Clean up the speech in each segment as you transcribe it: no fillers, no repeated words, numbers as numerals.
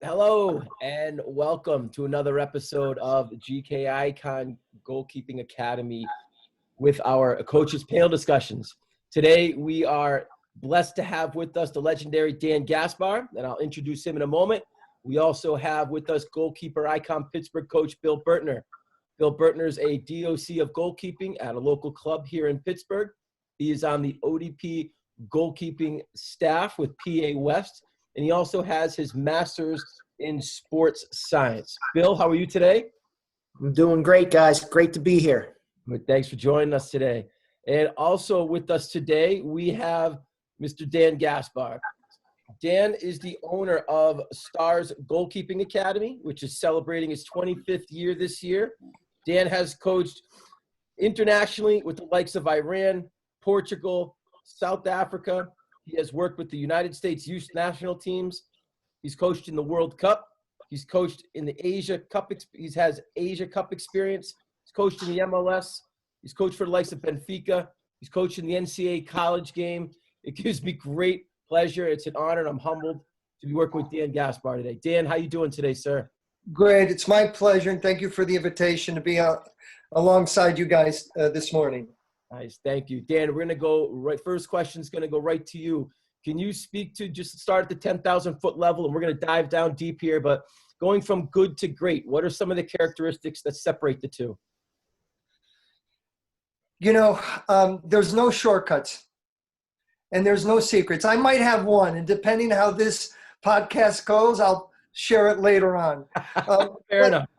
Hello and welcome to another episode of GK Icon Goalkeeping Academy with our coaches panel discussions. Today we are blessed to have with us the legendary Dan Gaspar, and I'll introduce him in a moment. We also have with us Goalkeeper Icon Pittsburgh coach Bill Burtner. Bill Burtner is a DOC of goalkeeping at a local club here in Pittsburgh. He is on the ODP goalkeeping staff with PA West, and he also has his master's in sports science. Bill, how are you today? I'm doing great, guys. Great to be here. Thanks for joining us today. And also with us today, we have Mr. Dan Gaspar. Dan is the owner of Star's Goalkeeping Academy, which is celebrating its 25th year this year. Dan has coached internationally with the likes of Iran, Portugal, South Africa. He has worked with the United States youth national teams. He's coached in the World Cup. He's coached in the Asia Cup. He has Asia Cup experience. He's coached in the MLS. He's coached for the likes of Benfica. He's coached in the NCAA college game. It gives me great pleasure. It's an honor, and I'm humbled to be working with Dan Gaspar today. Dan, how you doing today, sir? Great. It's my pleasure, and thank you for the invitation to be alongside you guys this morning. Nice. Thank you. Dan, we're going to go right. First question is going to go right to you. Can you speak to, just start at the 10,000 foot level, and we're going to dive down deep here, but going from good to great, what are some of the characteristics that separate the two? You know, there's no shortcuts and there's no secrets. I might have one, and depending how this podcast goes, I'll share it later on. Fair enough.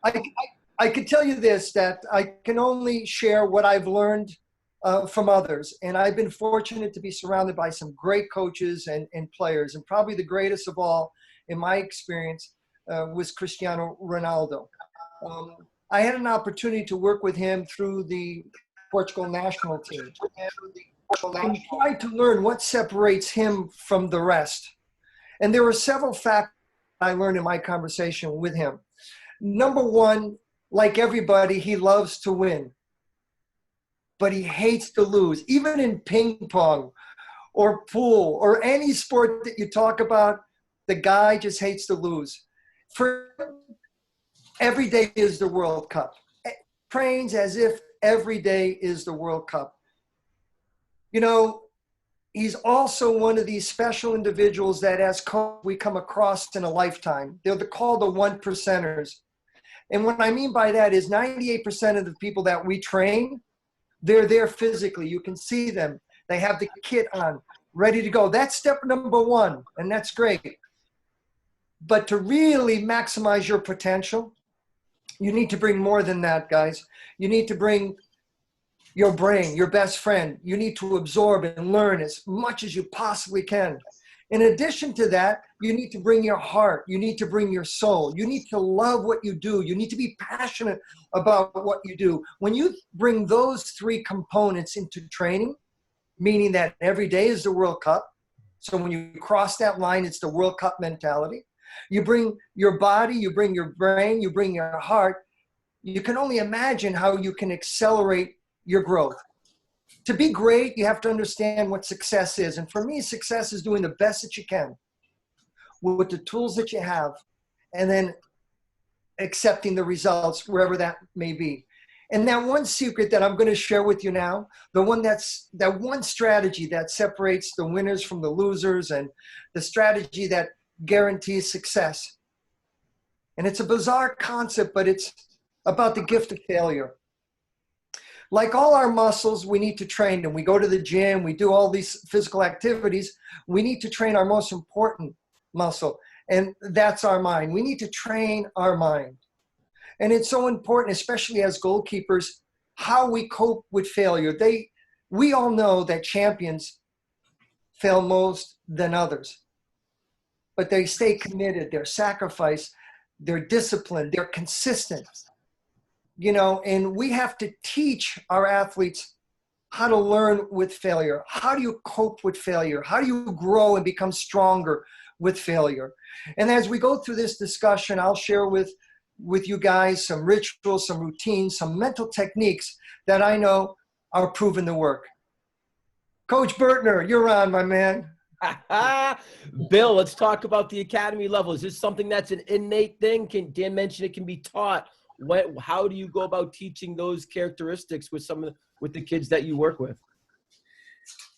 I can tell you this, that I can only share what I've learned from others. And I've been fortunate to be surrounded by some great coaches and players. And probably the greatest of all, in my experience, was Cristiano Ronaldo. I had an opportunity to work with him through the Portugal national team. And tried to learn what separates him from the rest. And there were several facts I learned in my conversation with him. Number one, like everybody, he loves to win, but he hates to lose. Even in ping pong or pool or any sport that you talk about, the guy just hates to lose. For him, every day is the World Cup. Trains as if every day is the World Cup. You know, he's also one of these special individuals that as coach we come across in a lifetime. They're called the 1%ers. And what I mean by that is 98% of the people that we train, they're there physically. You can see them. They have the kit on, ready to go. That's step number one, and that's great. But to really maximize your potential, you need to bring more than that, guys. You need to bring your brain, your best friend. You need to absorb and learn as much as you possibly can. In addition to that, you need to bring your heart. You need to bring your soul. You need to love what you do. You need to be passionate about what you do. When you bring those three components into training, meaning that every day is the World Cup. So when you cross that line, it's the World Cup mentality. You bring your body, you bring your brain, you bring your heart. You can only imagine how you can accelerate your growth. To be great, you have to understand what success is. And for me, success is doing the best that you can with the tools that you have, and then accepting the results wherever that may be. And that one secret that I'm going to share with you now, that one strategy that separates the winners from the losers, and the strategy that guarantees success. And it's a bizarre concept, but it's about the gift of failure. Like all our muscles, we need to train them. We go to the gym, we do all these physical activities. We need to train our most important muscle, and that's our mind. We need to train our mind. And it's so important, especially as goalkeepers, how we cope with failure. We all know that champions fail most than others, but they stay committed, they're sacrificed, they're disciplined, they're consistent. You know, and we have to teach our athletes how to learn with failure. How do you cope with failure? How do you grow and become stronger with failure? And as we go through this discussion, I'll share with you guys some rituals, some routines, some mental techniques that I know are proven to work. Coach Burtner, you're on, my man. Bill, let's talk about the academy level. Is this something that's an innate thing? Can Dan mention it can be taught? How do you go about teaching those characteristics with with the kids that you work with?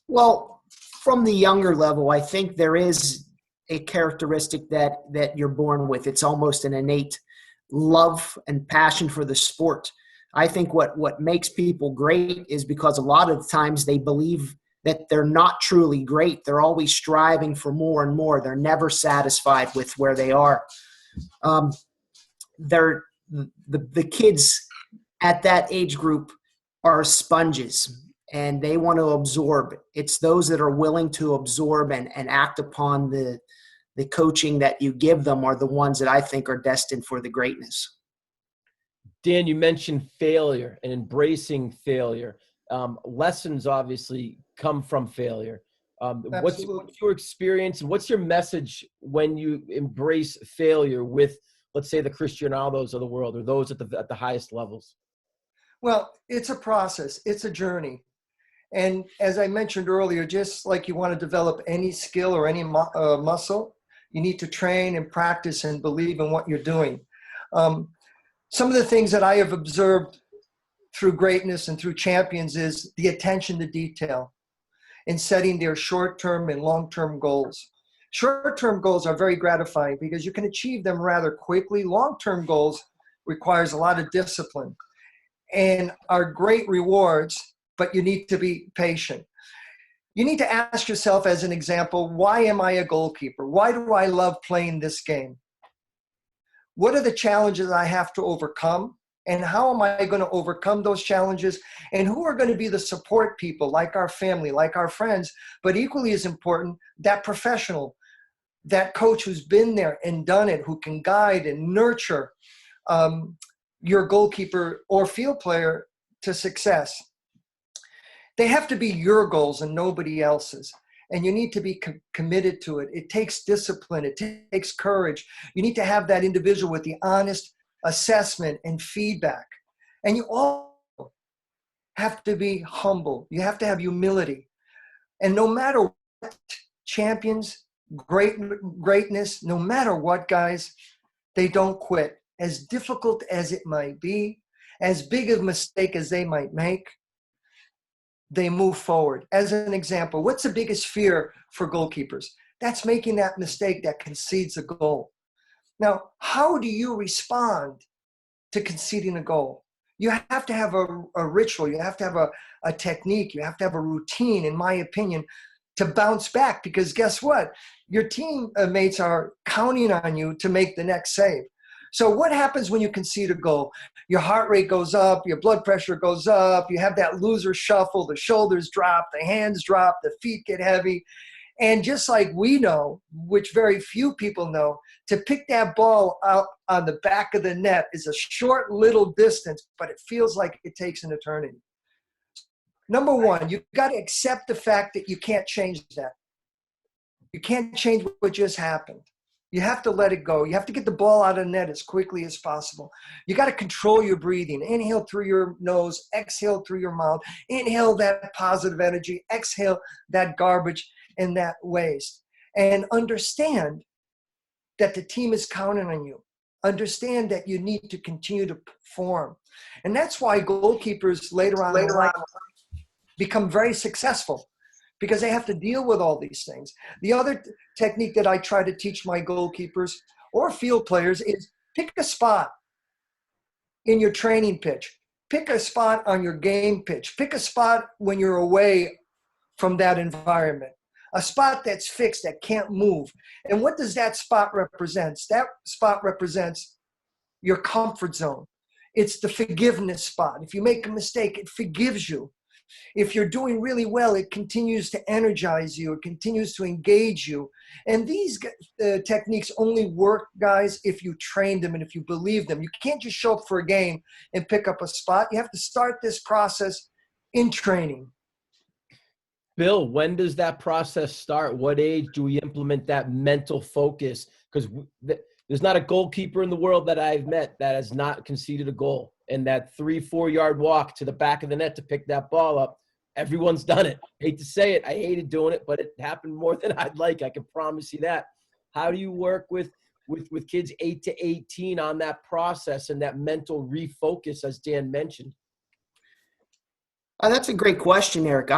Well, from the younger level, I think there is a characteristic that you're born with. It's almost an innate love and passion for the sport. I think what makes people great is because a lot of the times they believe that they're not truly great. They're always striving for more and more. They're never satisfied with where they are. The kids at that age group are sponges, and they want to absorb. It's those that are willing to absorb and act upon the coaching that you give them are the ones that I think are destined for the greatness. Dan, you mentioned failure and embracing failure. Lessons obviously come from failure. What's your experience and what's your message when you embrace failure with, let's say, the Cristianos of the world or those at the highest levels? Well, it's a process. It's a journey. And as I mentioned earlier, just like you want to develop any skill or any muscle, you need to train and practice and believe in what you're doing. Some of the things that I have observed through greatness and through champions is the attention to detail in setting their short-term and long-term goals. Short-term goals are very gratifying because you can achieve them rather quickly. Long-term goals requires a lot of discipline and are great rewards, but you need to be patient. You need to ask yourself, as an example, why am I a goalkeeper? Why do I love playing this game? What are the challenges I have to overcome? And how am I going to overcome those challenges? And who are going to be the support people, like our family, like our friends, but equally as important, that professional, that coach who's been there and done it, who can guide and nurture your goalkeeper or field player to success. They have to be your goals and nobody else's. And you need to be committed to it. It takes discipline. It takes courage. You need to have that individual with the honest assessment and feedback. And you all have to be humble. You have to have humility. And no matter what, champions, greatness, no matter what, guys, they don't quit. As difficult as it might be, as big a mistake as they might make, they move forward. As an example, what's the biggest fear for goalkeepers? That's making that mistake that concedes a goal. Now, how do you respond to conceding a goal? You have to have a ritual. You have to have a technique. You have to have a routine, in my opinion, to bounce back, because guess what? Your teammates are counting on you to make the next save. So what happens when you concede a goal? Your heart rate goes up, your blood pressure goes up, you have that loser shuffle, the shoulders drop, the hands drop, the feet get heavy. And just like we know, which very few people know, to pick that ball out on the back of the net is a short little distance, but it feels like it takes an eternity. Number one, you've got to accept the fact that you can't change that. You can't change what just happened. You have to let it go. You have to get the ball out of the net as quickly as possible. You got to control your breathing. Inhale through your nose, exhale through your mouth. Inhale that positive energy, exhale that garbage and that waste. And understand that the team is counting on you. Understand that you need to continue to perform. And that's why goalkeepers later on in life become very successful, because they have to deal with all these things. The other technique that I try to teach my goalkeepers or field players is pick a spot in your training pitch. Pick a spot on your game pitch. Pick a spot when you're away from that environment. A spot that's fixed, that can't move. And what does that spot represent? That spot represents your comfort zone. It's the forgiveness spot. If you make a mistake, it forgives you. If you're doing really well, it continues to energize you. It continues to engage you. And these techniques only work, guys, if you train them and if you believe them. You can't just show up for a game and pick up a spot. You have to start this process in training. Bill, when does that process start? What age do we implement that mental focus? Because there's not a goalkeeper in the world that I've met that has not conceded a goal. And that 3-4 yard walk to the back of the net to pick that ball up, everyone's done it. Hate to say it. I hated doing it, but it happened more than I'd like. I can promise you that. How do you work with kids 8 to 18 on that process and that mental refocus, as Dan mentioned? That's a great question, Eric.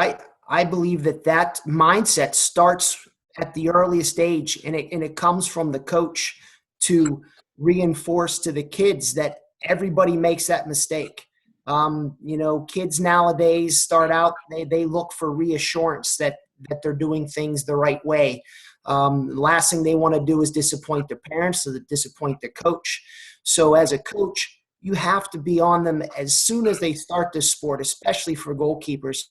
I believe that mindset starts at the earliest age, and it comes from the coach to reinforce to the kids that everybody makes that mistake. Kids nowadays start out, they look for reassurance that they're doing things the right way. Last thing they want to do is disappoint their parents or disappoint the coach. So as a coach, you have to be on them as soon as they start this sport, especially for goalkeepers.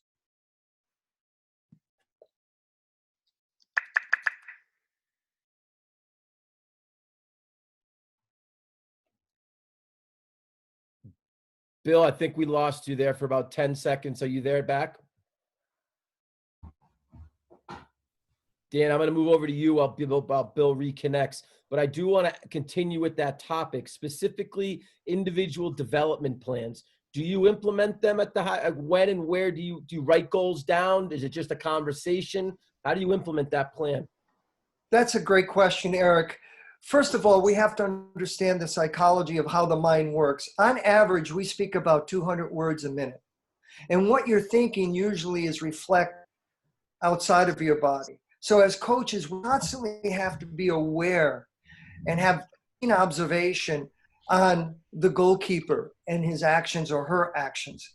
Bill, I think we lost you there for about 10 seconds. Are you there back? Dan, I'm going to move over to you while Bill reconnects. But I do want to continue with that topic, specifically individual development plans. Do you implement them at the high? When and where do you write goals down? Is it just a conversation? How do you implement that plan? That's a great question, Eric. First of all, we have to understand the psychology of how the mind works. On average, we speak about 200 words a minute. And what you're thinking usually is reflect outside of your body. So as coaches, we constantly have to be aware and have keen observation on the goalkeeper and his actions or her actions.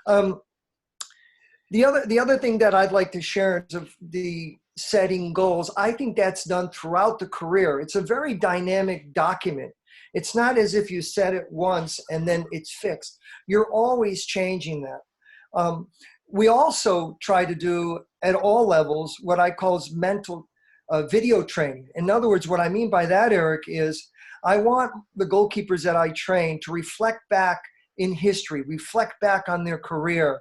The other thing that I'd like to share is of the setting goals. I think that's done throughout the career. It's a very dynamic document. It's not as if you set it once and then it's fixed. You're always changing that. We also try to do at all levels what I call mental video training. In other words, what I mean by that, Eric, is I want the goalkeepers that I train to reflect back in history, reflect back on their career,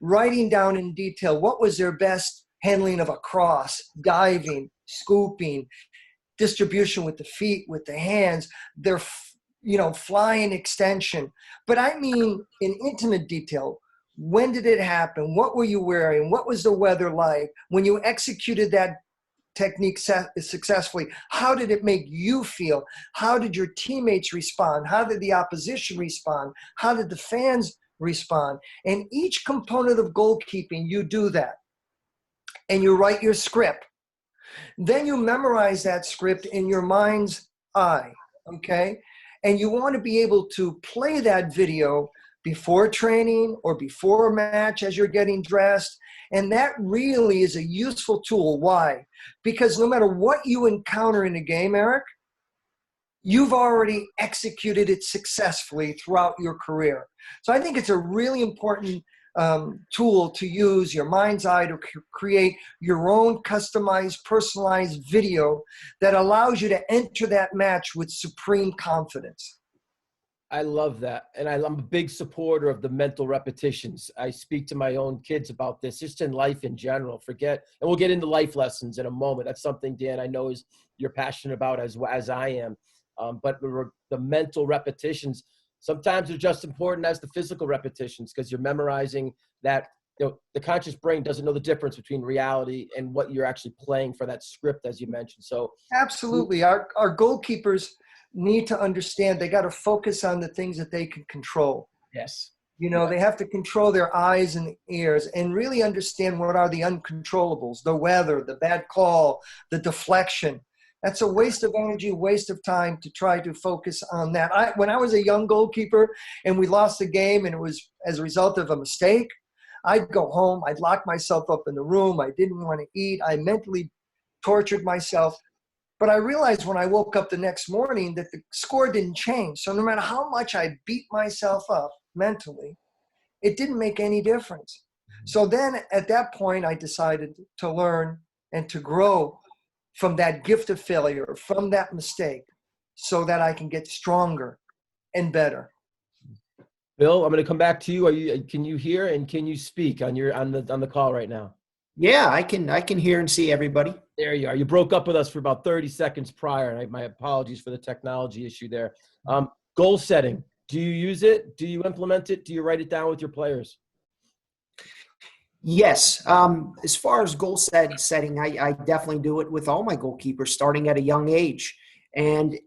writing down in detail what was their best handling of a cross, diving, scooping, distribution with the feet, with the hands, their flying extension. But I mean in intimate detail. When did it happen? What were you wearing? What was the weather like? When you executed that technique successfully, how did it make you feel? How did your teammates respond? How did the opposition respond? How did the fans respond? And each component of goalkeeping, you do that. And you write your script. Then you memorize that script in your mind's eye, okay? And you want to be able to play that video before training or before a match as you're getting dressed. And that really is a useful tool. Why? Because no matter what you encounter in a game, Eric, you've already executed it successfully throughout your career. So I think it's a really important tool to use your mind's eye to create your own customized, personalized video that allows you to enter that match with supreme confidence. I love that. And I'm a big supporter of the mental repetitions. I speak to my own kids about this, just in life in general. And we'll get into life lessons in a moment. That's something, Dan, I know you're passionate about as I am. But the mental repetitions, sometimes they're just important as the physical repetitions, because you're memorizing that. The conscious brain doesn't know the difference between reality and what you're actually playing for that script, as you mentioned. So absolutely. Our goalkeepers need to understand they got to focus on the things that they can control. Yes. They have to control their eyes and ears and really understand what are the uncontrollables, the weather, the bad call, the deflection. That's a waste of energy, waste of time to try to focus on that. When I was a young goalkeeper and we lost the game and it was as a result of a mistake, I'd go home, I'd lock myself up in the room, I didn't want to eat, I mentally tortured myself. But I realized when I woke up the next morning that the score didn't change. So no matter how much I beat myself up mentally, it didn't make any difference. So then at that point, I decided to learn and to grow from that gift of failure, from that mistake, so that I can get stronger and better. Bill, I'm going to come back to you. Can you hear and can you speak on the call right now? Yeah, I can hear and see everybody. There you are. You broke up with us for about 30 seconds prior, and my apologies for the technology issue there. Goal setting. Do you use it? Do you implement it? Do you write it down with your players? Yes. As far as goal setting, I definitely do it with all my goalkeepers starting at a young age. And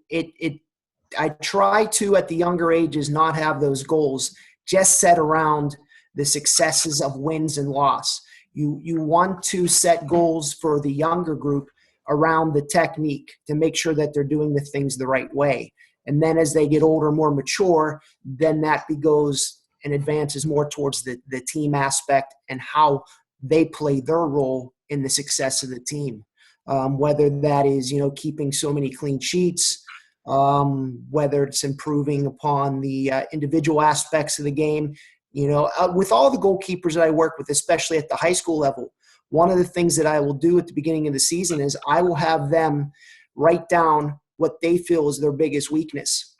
I try to, at the younger ages, not have those goals just set around the successes of wins and loss. You want to set goals for the younger group around the technique to make sure that they're doing the things the right way. And then as they get older, more mature, then that goes and advances more towards the team aspect and how they play their role in the success of the team. Whether that is, keeping so many clean sheets, whether it's improving upon the individual aspects of the game. With all the goalkeepers that I work with, especially at the high school level, one of the things that I will do at the beginning of the season is I will have them write down what they feel is their biggest weakness.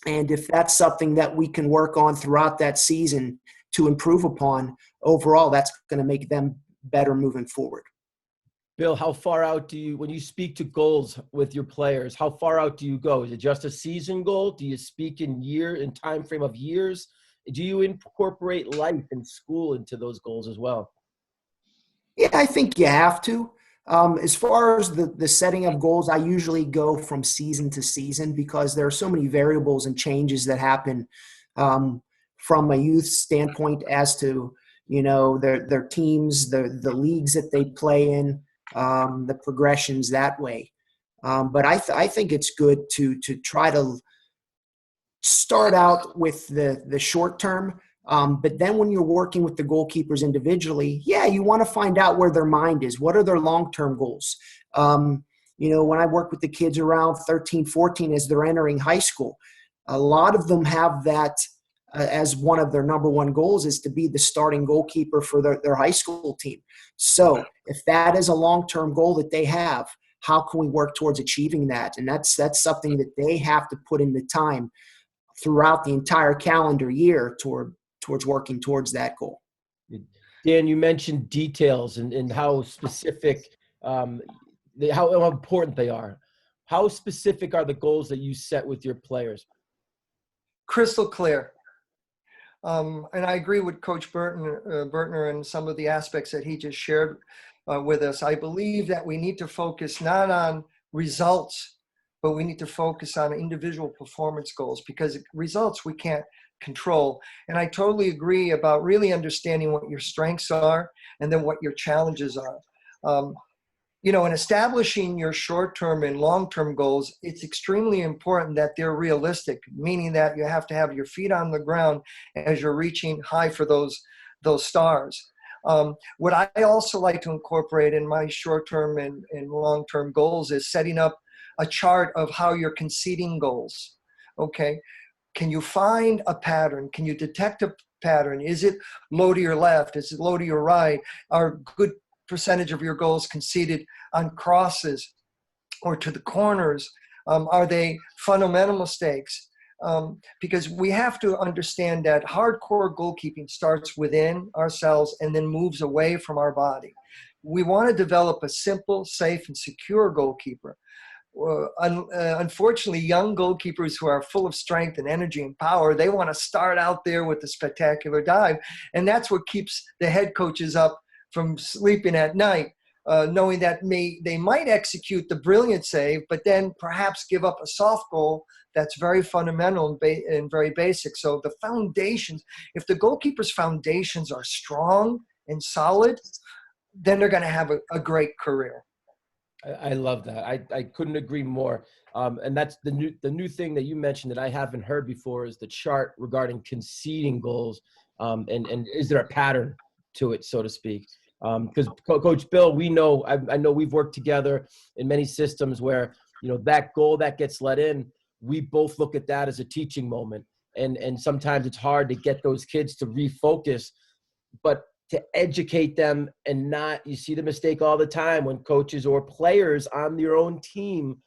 And if that's something that we can work on throughout that season to improve upon, overall, that's going to make them better moving forward. Bill, how far out when you speak to goals with your players, how far out do you go? Is it just a season goal? Do you speak in time frame of years? Do you incorporate life and school into those goals as well? Yeah, I think you have to. As far as the setting of goals, I usually go from season to season because there are so many variables and changes that happen from a youth standpoint as to, their teams, the leagues that they play in, the progressions that way. But I think it's good to try to start out with the short term. But then when you're working with the goalkeepers individually, you want to find out where their mind is. What are their long-term goals? When I work with the kids around 13, 14 as they're entering high school, a lot of them have that as one of their number one goals is to be the starting goalkeeper for their high school team. So if that is a long-term goal that they have, how can we work towards achieving that? And that's something that they have to put in the time throughout the entire calendar year towards working towards that goal. Dan, you mentioned details and how specific, how important they are. How specific are the goals that you set with your players? Crystal clear. And I agree with Coach Burtner and some of the aspects that he just shared with us. I believe that we need to focus not on results, but we need to focus on individual performance goals because results we can't control. And I totally agree about really understanding what your strengths are and then what your challenges are. In establishing your short-term and long-term goals, it's extremely important that they're realistic, meaning that you have to have your feet on the ground as you're reaching high for those stars. What I also like to incorporate in my short-term and long-term goals is setting up a chart of how you're conceding goals. Okay. Can you find a pattern? Can you detect a pattern? Is it low to your left? Is it low to your right? Are good percentage of your goals conceded on crosses or to the corners? Are they fundamental mistakes? Because we have to understand that hardcore goalkeeping starts within ourselves and then moves away from our body. We want to develop a simple, safe, and secure goalkeeper. Unfortunately, young goalkeepers who are full of strength and energy and power, they want to start out there with the spectacular dive. And that's what keeps the head coaches up from sleeping at night, knowing that they might execute the brilliant save, but then perhaps give up a soft goal that's very fundamental and very basic. So the foundations, if the goalkeeper's foundations are strong and solid, then they're going to have a great career. I love that. I couldn't agree more. And that's the new thing that you mentioned that I haven't heard before is the chart regarding conceding goals. And is there a pattern to it, so to speak? Because Coach Bill, I know we've worked together in many systems where, that goal that gets let in, we both look at that as a teaching moment. And sometimes it's hard to get those kids to refocus, but to educate them and not, you see the mistake all the time when coaches or players on their own team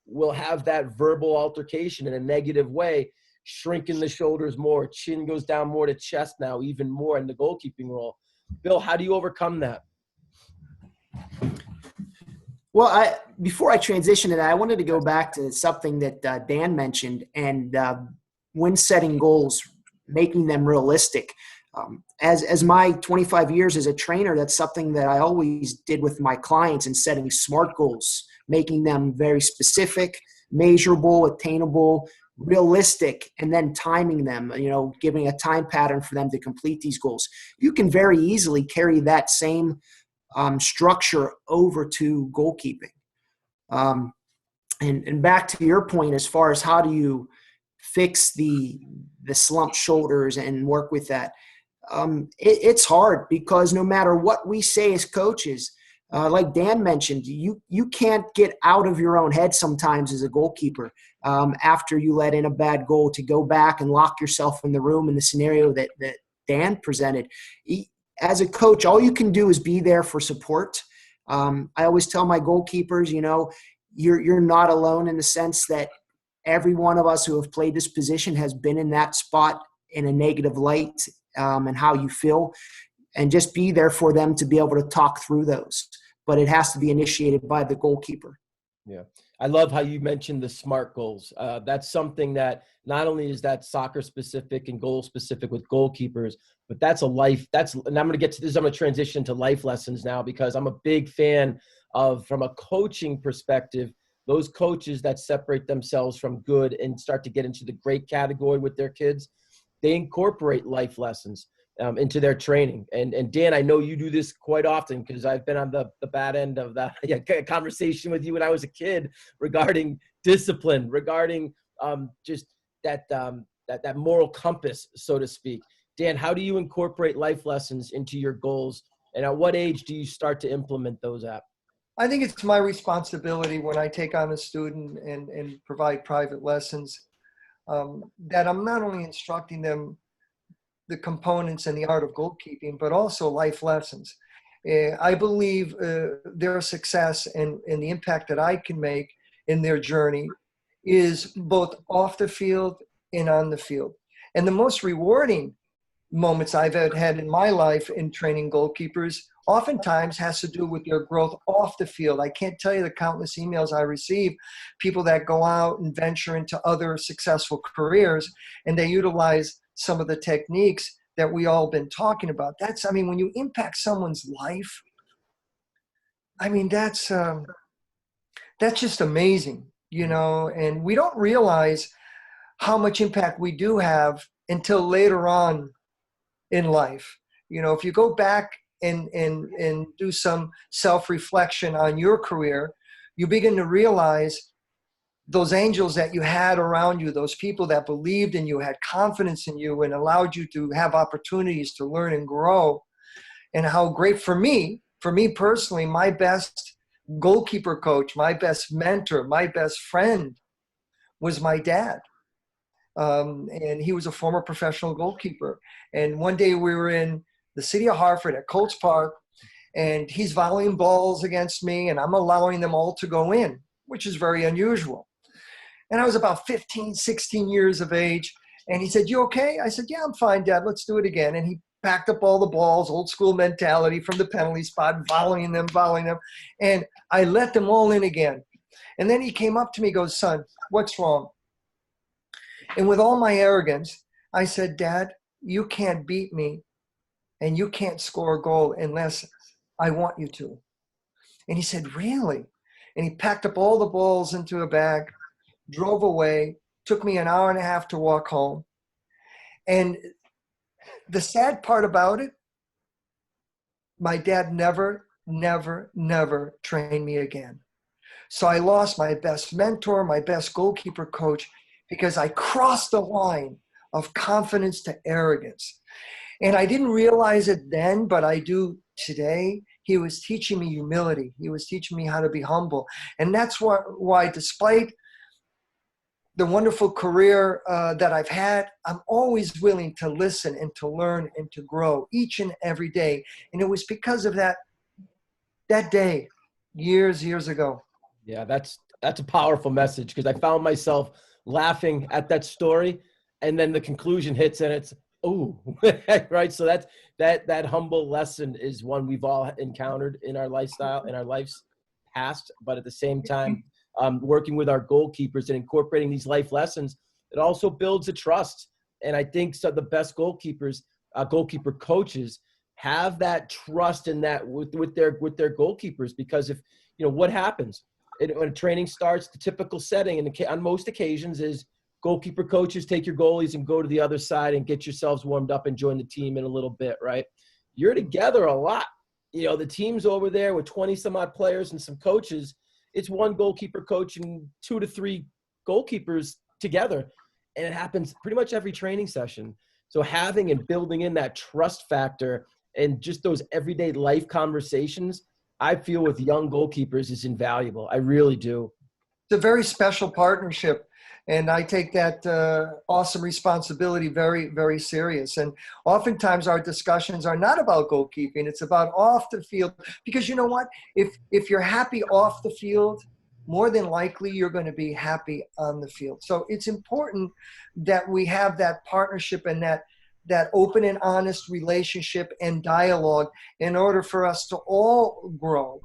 will have that verbal altercation in a negative way, shrinking the shoulders more, chin goes down more to chest now, even more in the goalkeeping role. Bill, how do you overcome that? Well, before I transition to that, I wanted to go back to something that Dan mentioned, and when setting goals, making them realistic. As my 25 years as a trainer, that's something that I always did with my clients in setting SMART goals, making them very specific, measurable, attainable, realistic, and then timing them, giving a time pattern for them to complete these goals. You can very easily carry that same structure over to goalkeeping. And back to your point, as far as how do you fix the slumped shoulders and work with that, it's hard, because no matter what we say as coaches, like Dan mentioned, you can't get out of your own head sometimes as a goalkeeper after you let in a bad goal, to go back and lock yourself in the room in the scenario that Dan presented. As a coach, all you can do is be there for support. I always tell my goalkeepers, you're not alone, in the sense that every one of us who have played this position has been in that spot in a negative light, and how you feel, and just be there for them to be able to talk through those. But it has to be initiated by the goalkeeper. Yeah. I love how you mentioned the SMART goals. That's something that not only is that soccer specific and goal specific with goalkeepers, but that's a life. And I'm going to get to this. I'm going to transition to life lessons now, because I'm a big fan of, from a coaching perspective, those coaches that separate themselves from good and start to get into the great category with their kids. They incorporate life lessons into their training. And Dan, I know you do this quite often, because I've been on the bad end of that conversation with you when I was a kid regarding discipline, regarding just that moral compass, so to speak. Dan, how do you incorporate life lessons into your goals? And at what age do you start to implement those at? I think it's my responsibility when I take on a student and provide private lessons, that I'm not only instructing them the components and the art of goalkeeping, but also life lessons. I believe their success and the impact that I can make in their journey is both off the field and on the field. And the most rewarding moments I've had in my life in training goalkeepers oftentimes has to do with their growth off the field. I can't tell you the countless emails I receive, people that go out and venture into other successful careers, and they utilize some of the techniques that we all been talking about. When you impact someone's life, that's just amazing, and we don't realize how much impact we do have until later on in life. If you go back and do some self-reflection on your career, you begin to realize those angels that you had around you, those people that believed in you, had confidence in you, and allowed you to have opportunities to learn and grow. And how great for me personally, my best goalkeeper coach, my best mentor, my best friend was my dad. And he was a former professional goalkeeper. And one day we were in the city of Hartford at Colts Park, and he's volleying balls against me, and I'm allowing them all to go in, which is very unusual. And I was about 15, 16 years of age. And he said, "You okay?" I said, "Yeah, I'm fine, Dad. Let's do it again." And he packed up all the balls, old school mentality from the penalty spot, volleying them. And I let them all in again. And then he came up to me and goes, "Son, what's wrong?" And with all my arrogance, I said, "Dad, you can't beat me, and you can't score a goal unless I want you to." And he said, "Really?" And he packed up all the balls into a bag, drove away, took me an hour and a half to walk home. And the sad part about it, my dad never trained me again. So I lost my best mentor, my best goalkeeper coach, because I crossed the line of confidence to arrogance. And I didn't realize it then, but I do today. He was teaching me humility. He was teaching me how to be humble. And that's why despite the wonderful career that I've had, I'm always willing to listen and to learn and to grow each and every day. And it was because of that day, years ago. Yeah, that's a powerful message, because I found myself laughing at that story, and then the conclusion hits, and it's, oh, right. So that humble lesson is one we've all encountered in our lifestyle, in our life's past, but at the same time, working with our goalkeepers and incorporating these life lessons, it also builds a trust. And I think the best goalkeepers goalkeeper coaches have that trust in that with their goalkeepers, because if what happens when training starts, the typical setting and on most occasions is goalkeeper coaches take your goalies and go to the other side and get yourselves warmed up and join the team in a little bit, right? You're together a lot. The team's over there with 20 some odd players and some coaches. It's one goalkeeper coach and 2 to 3 goalkeepers together. And it happens pretty much every training session. So having and building in that trust factor and just those everyday life conversations, I feel with young goalkeepers is invaluable. I really do. It's a very special partnership. And I take that awesome responsibility very, very serious. And oftentimes our discussions are not about goalkeeping. It's about off the field. Because you know what? If you're happy off the field, more than likely you're going to be happy on the field. So it's important that we have that partnership and that open and honest relationship and dialogue in order for us to all grow.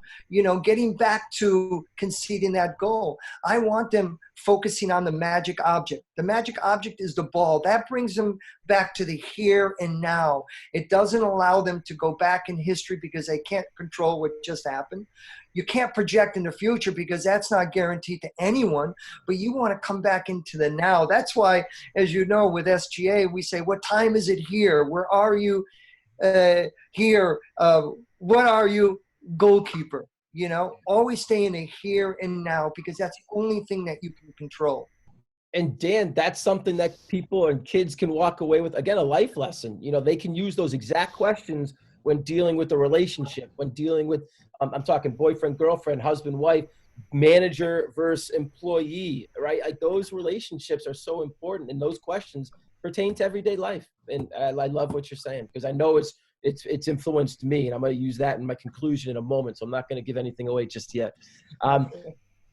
Getting back to conceding that goal, I want them focusing on the magic object. The magic object is the ball. That brings them back to the here and now. It doesn't allow them to go back in history because they can't control what just happened. You can't project in the future because that's not guaranteed to anyone, but you want to come back into the now. That's why, as you know, with SGA, we say, what time is it here? Where are you here? What are you, goalkeeper? Always stay in the here and now, because that's the only thing that you can control. And Dan, that's something that people and kids can walk away with. Again, a life lesson. They can use those exact questions when dealing with a relationship, when dealing with, I'm talking boyfriend, girlfriend, husband, wife, manager versus employee, right? Like those relationships are so important, and those questions pertain to everyday life. And I love what you're saying, because I know it's influenced me, and I'm going to use that in my conclusion in a moment. So I'm not going to give anything away just yet.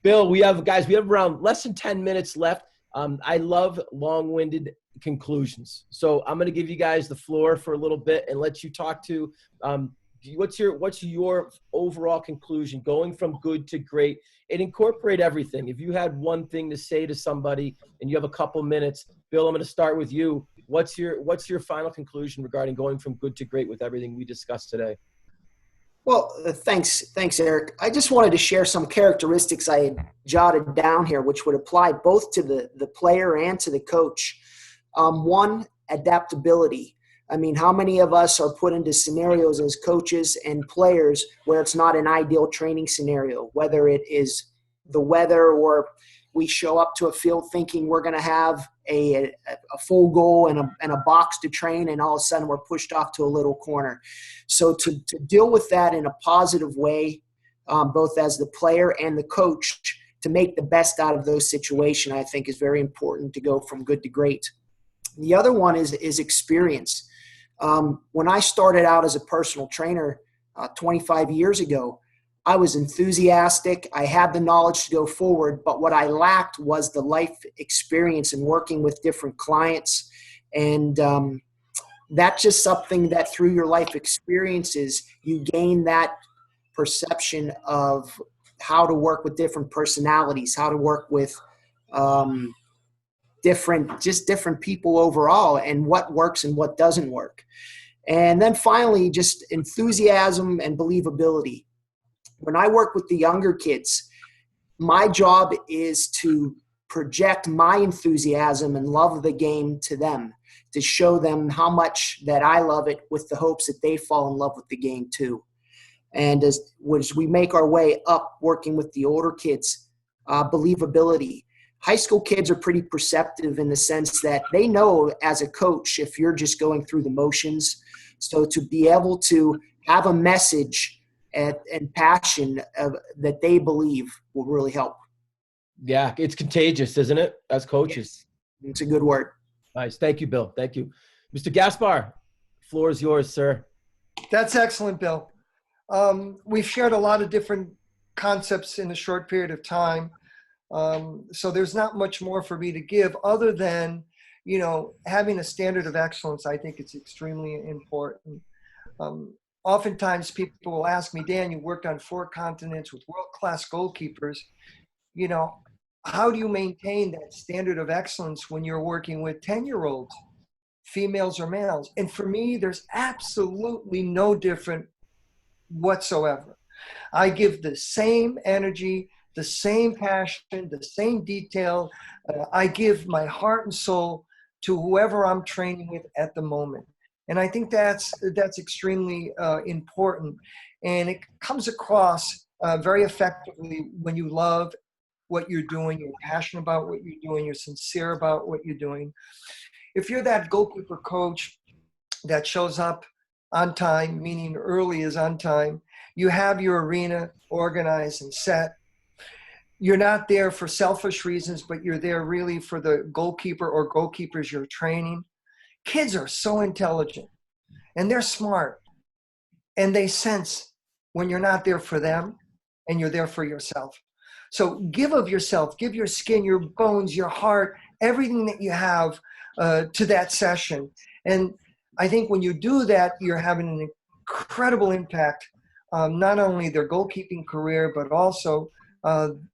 Bill, we have around less than 10 minutes left. I love long-winded conclusions. So I'm going to give you guys the floor for a little bit and let you talk to what's your overall conclusion going from good to great, and incorporate everything. If you had one thing to say to somebody and you have a couple minutes, Bill, I'm going to start with you. What's your final conclusion regarding going from good to great with everything we discussed today? Well, thanks, Eric. I just wanted to share some characteristics I had jotted down here, which would apply both to the player and to the coach. One, adaptability. I mean, how many of us are put into scenarios as coaches and players where it's not an ideal training scenario, whether it is the weather or we show up to a field thinking we're going to have a full goal and a box to train, and all of a sudden we're pushed off to a little corner. So to deal with that in a positive way, both as the player and the coach, to make the best out of those situations, I think is very important to go from good to great. The other one is experience. When I started out as a personal trainer 25 years ago, I was enthusiastic. I had the knowledge to go forward, but what I lacked was the life experience in working with different clients. And that's just something that through your life experiences, you gain that perception of how to work with different personalities, how to work with different people overall, and what works and what doesn't work. And then finally, just enthusiasm and believability. When I work with the younger kids, my job is to project my enthusiasm and love of the game to them, to show them how much that I love it, with the hopes that they fall in love with the game too. And as we make our way up working with the older kids, believability. High school kids are pretty perceptive in the sense that they know as a coach if you're just going through the motions. So to be able to have a message and passion that they believe will really help. Yeah, it's contagious, isn't it, as coaches? Yes. It's a good word. Nice. Thank you, Bill. Thank you. Mr. Gaspar, floor is yours, sir. That's excellent, Bill. We've shared a lot of different concepts in a short period of time. So there's not much more for me to give other than, having a standard of excellence. I think it's extremely important. Oftentimes people will ask me, Dan, you worked on 4 continents with world-class goalkeepers. How do you maintain that standard of excellence when you're working with 10-year-olds? females or males. And for me, there's absolutely no different whatsoever. I give the same energy, the same passion, the same detail. I give my heart and soul to whoever I'm training with at the moment. And I think that's extremely important. And it comes across very effectively when you love what you're doing, you're passionate about what you're doing, you're sincere about what you're doing. If you're that goalkeeper coach that shows up on time, meaning early is on time, you have your arena organized and set. You're not there for selfish reasons, but you're there really for the goalkeeper or goalkeepers you're training. Kids are so intelligent and they're smart, and they sense when you're not there for them and you're there for yourself. So give of yourself, give your skin, your bones, your heart, everything that you have to that session. And I think when you do that, you're having an incredible impact, not only their goalkeeping career, but also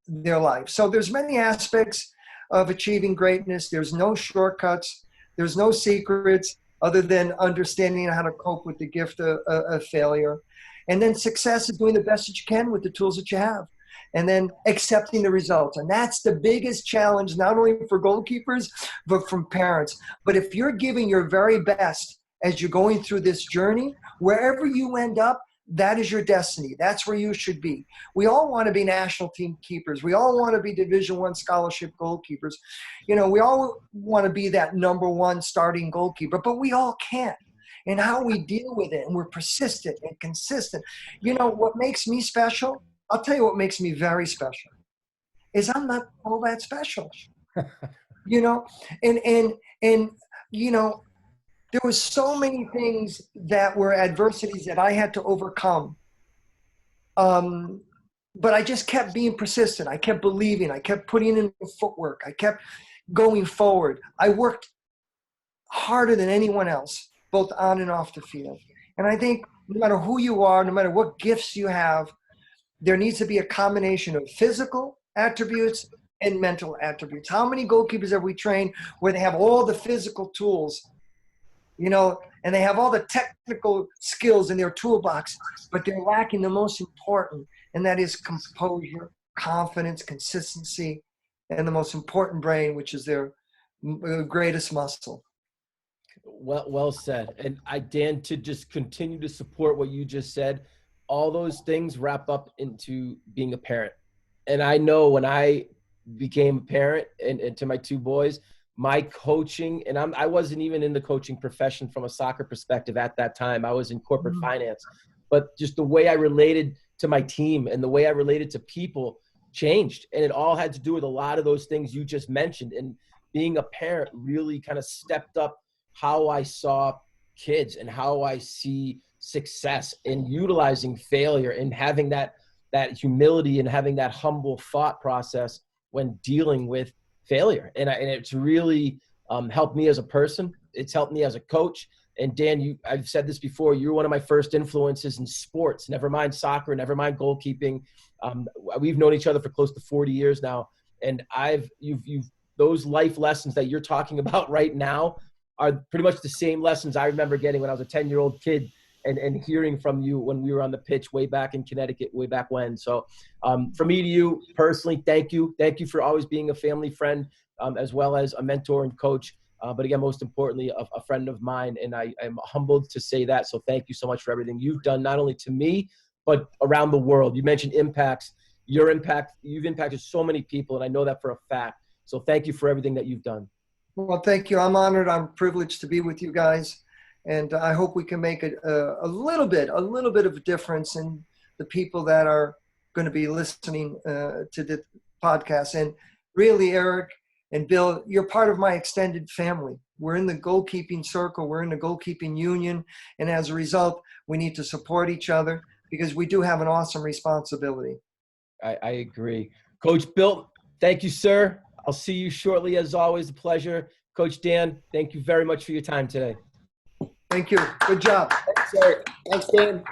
their life. So there's many aspects of achieving greatness. There's no shortcuts. There's no secrets other than understanding how to cope with the gift of failure. And then success is doing the best that you can with the tools that you have, and then accepting the results. And that's the biggest challenge, not only for goalkeepers, but from parents. But if you're giving your very best as you're going through this journey, wherever you end up, that is your destiny. That's where you should be. We all want to be national team keepers. We all want to be Division I scholarship goalkeepers. You know, we all want to be that #1 starting goalkeeper, but we all can't. And how we deal with it, and we're persistent and consistent. You know, what makes me special, I'll tell you what makes me very special, is I'm not all that special. You know, and you know, there was so many things that were adversities that I had to overcome. But I just kept being persistent. I kept believing. I kept putting in the footwork. I kept going forward. I worked harder than anyone else, both on and off the field. And I think no matter who you are, no matter what gifts you have, there needs to be a combination of physical attributes and mental attributes. How many goalkeepers have we trained where they have all the physical tools, you know, and they have all the technical skills in their toolbox, but they're lacking the most important, and that is composure, confidence, consistency, and the most important brain, which is their greatest muscle. Well said. And Dan, to just continue to support what you just said, all those things wrap up into being a parent. And I know when I became a parent and to my 2 boys, my coaching, and I wasn't even in the coaching profession from a soccer perspective at that time. I was in corporate finance, but just the way I related to my team and the way I related to people changed. And it all had to do with a lot of those things you just mentioned. And being a parent really kind of stepped up how I saw kids and how I see success, and utilizing failure and having that humility and having that humble thought process when dealing with failure. And it's really helped me as a person. It's helped me as a coach. And Dan, I've said this before, you're one of my first influences in sports, never mind soccer, never mind goalkeeping. We've known each other for close to 40 years now. And those life lessons that you're talking about right now are pretty much the same lessons I remember getting when I was a 10-year-old kid and hearing from you when we were on the pitch way back in Connecticut, way back when. So from me to you personally, thank you. Thank you for always being a family friend, as well as a mentor and coach. But again, most importantly, a friend of mine. And I am humbled to say that. So thank you so much for everything you've done, not only to me, but around the world. You mentioned impacts. You've impacted so many people, and I know that for a fact. So thank you for everything that you've done. Well, thank you. I'm honored. I'm privileged to be with you guys. And I hope we can make a little bit of a difference in the people that are going to be listening to the podcast. And really, Eric and Bill, you're part of my extended family. We're in the goalkeeping circle. We're in the goalkeeping union. And as a result, we need to support each other because we do have an awesome responsibility. I agree. Coach Bill, thank you, sir. I'll see you shortly. As always, a pleasure. Coach Dan, thank you very much for your time today. Thank you. Good job. Thanks, Eric. Thanks, Dan.